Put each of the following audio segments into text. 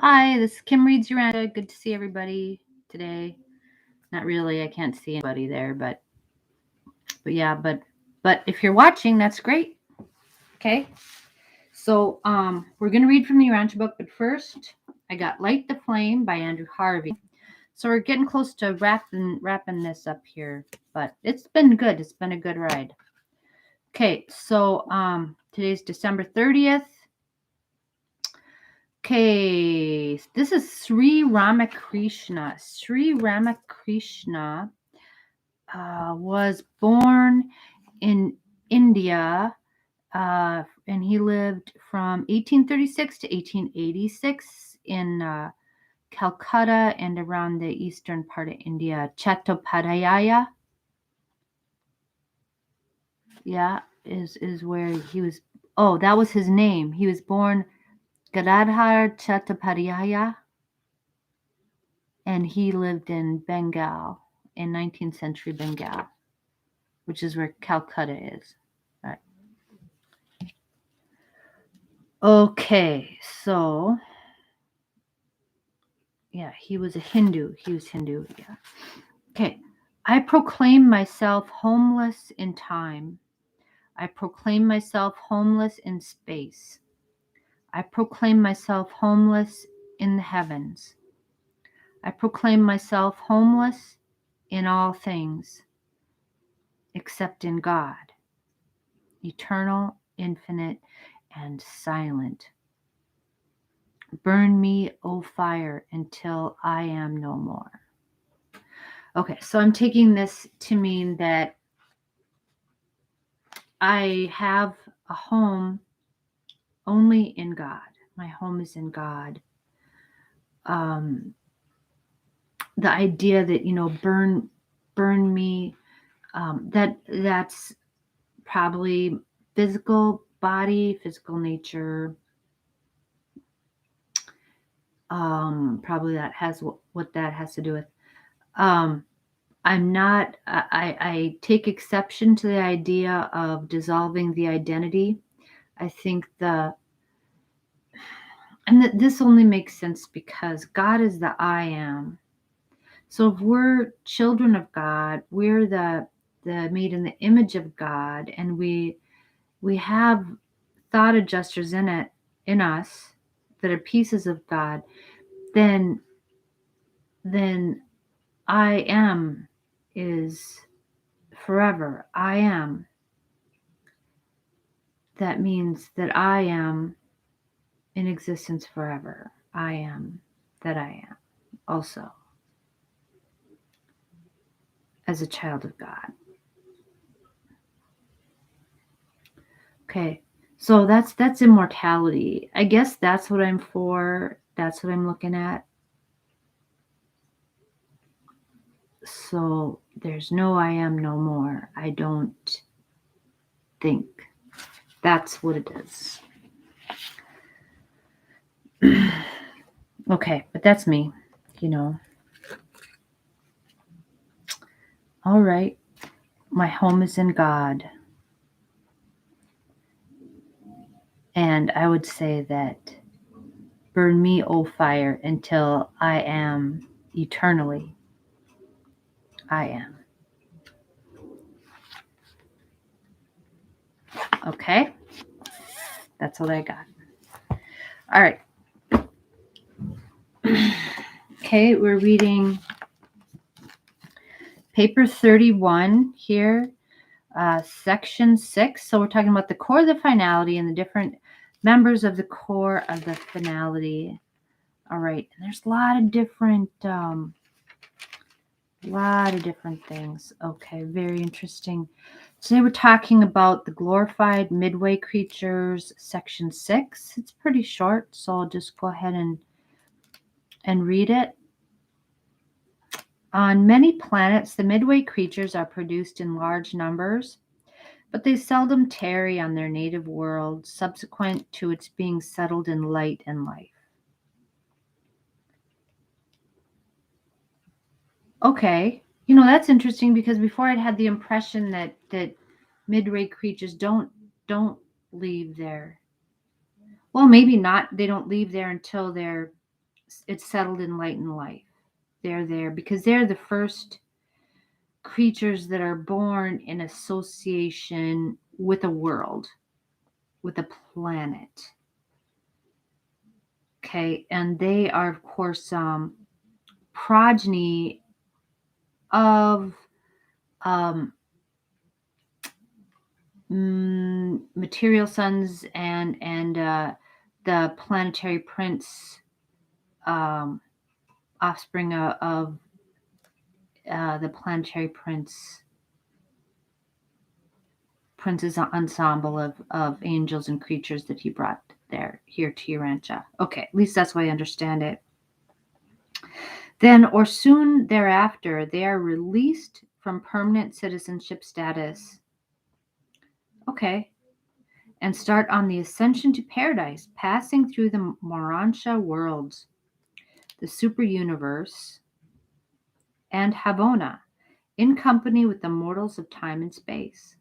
Hi, this is Kim Reads Urantia. Good to see everybody today. Not really, I can't see anybody there, but yeah, but if you're watching, that's great. Okay. So we're gonna read from the Urantia book, but first I got Light the Flame by Andrew Harvey. So we're getting close to wrapping this up here, but it's been good. It's been a good ride. Okay, so today's December 30th. Okay, this is Sri Ramakrishna. Sri Ramakrishna was born in India, and he lived from 1836 to 1886 in Calcutta and around the eastern part of India. Chattopadhyaya, yeah, is where he was. Oh, that was his name. He was born Gadadhar Chattopadhyaya, and he lived in Bengal, in 19th century Bengal, which is where Calcutta is. Right. Okay, so yeah, he was a Hindu. He was Hindu, yeah. Okay. I proclaim myself homeless in time. I proclaim myself homeless in space. I proclaim myself homeless in the heavens. I proclaim myself homeless in all things except in God, eternal, infinite, and silent. Burn me, O fire, until I am no more. Okay, so I'm taking this to mean that I have a home only in God. My home is in God. The idea that, burn me, that's probably physical body, physical nature. Probably that has what that has to do with. I'm not, I take exception to the idea of dissolving the identity. I think this only makes sense because God is the I am. So if we're children of God, we're the made in the image of God, and we have thought adjusters in us that are pieces of God, then I am is forever. I am. That means that I am in existence forever. I am that I am also as a child of God. Okay, so that's immortality. I guess that's what I'm for. That's what I'm looking at. So there's no I am no more. I don't think. That's what it is. Okay, but that's me, All right. My home is in God. And I would say that burn me, O fire, until I am eternally. I am. Okay? That's what I got. All right. Okay, we're reading paper 31 here, section 6. So we're talking about the core of the finality and the different members of the core of the finality. All right, and there's a lot of different things. Okay, very interesting. Today we're talking about the glorified Midway creatures, section 6. It's pretty short, so I'll just go ahead and read it. On many planets, the Midway creatures are produced in large numbers, but they seldom tarry on their native world subsequent to its being settled in light and life. Okay, that's interesting because before I'd had the impression that Midway creatures don't leave there. Well, maybe not. They don't leave there until they're it's settled in light and life. They're there because they're the first creatures that are born in association with a world, with a planet. Okay, and they are, of course, progeny of material suns and the planetary prince, offspring of the planetary prince's ensemble of angels and creatures that he brought here to Urantia. Okay, at least that's why I understand it. Then, or soon thereafter, they are released from permanent citizenship status. Okay. And start on the ascension to paradise, passing through the Morantia worlds, the super universe, and Habona, in company with the mortals of time and space.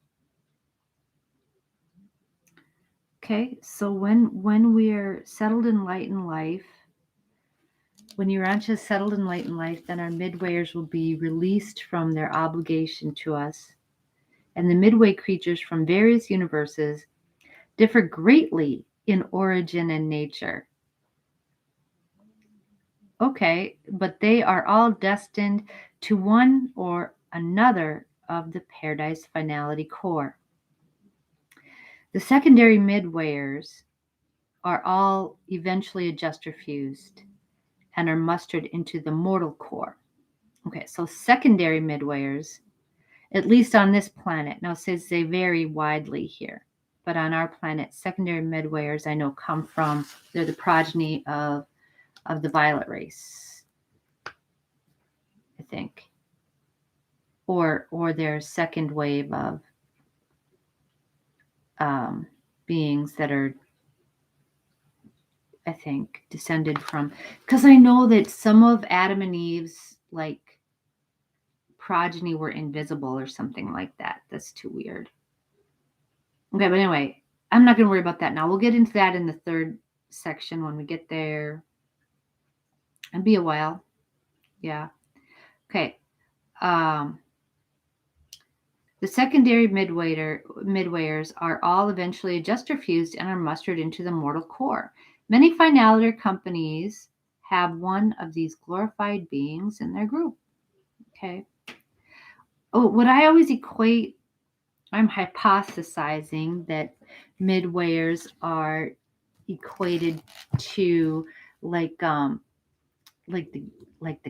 Okay, so when we're settled in light and life, when Urantia is settled in light and life, then our midwayers will be released from their obligation to us. And the midway creatures from various universes differ greatly in origin and nature. Okay, but they are all destined to one or another of the paradise finality core. The secondary midwayers are all eventually adjuster fused and are mustered into the mortal core. Okay, so secondary midwayers, at least on this planet, now it says they vary widely here, but on our planet, secondary midwayers I know come from, they're the progeny of the violet race, I think. Or their second wave of beings that are, I think, descended from, because I know that some of Adam and Eve's like progeny were invisible or something like that. That's too weird. Okay, but anyway, I'm not going to worry about that now. We'll get into that in the third section when we get there. It'll be a while. Yeah. Okay. The secondary midwayers are all eventually adjuster fused and are mustered into the mortal core. Many finaliter companies have one of these glorified beings in their group. Okay. Oh, what I always equate, I'm hypothesizing that midwayers are equated to like the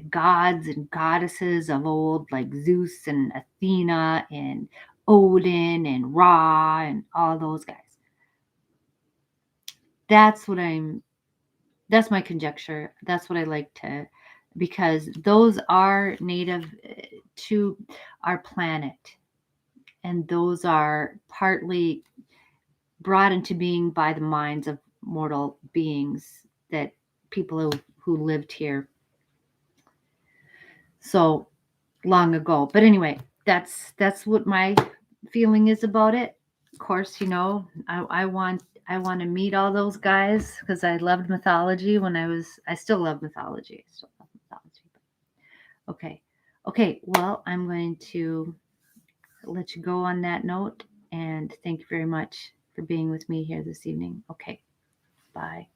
gods and goddesses of old, like Zeus and Athena and Odin and Ra and all those guys. That's my conjecture. That's what I like to, because those are native to our planet, and those are partly brought into being by the minds of mortal beings, that people who lived here so long ago. But anyway, that's what my feeling is about it. Of course, I want to meet all those guys because I loved mythology when I still love mythology. Okay. Well, I'm going to let you go on that note, and thank you very much for being with me here this evening. Okay. Bye.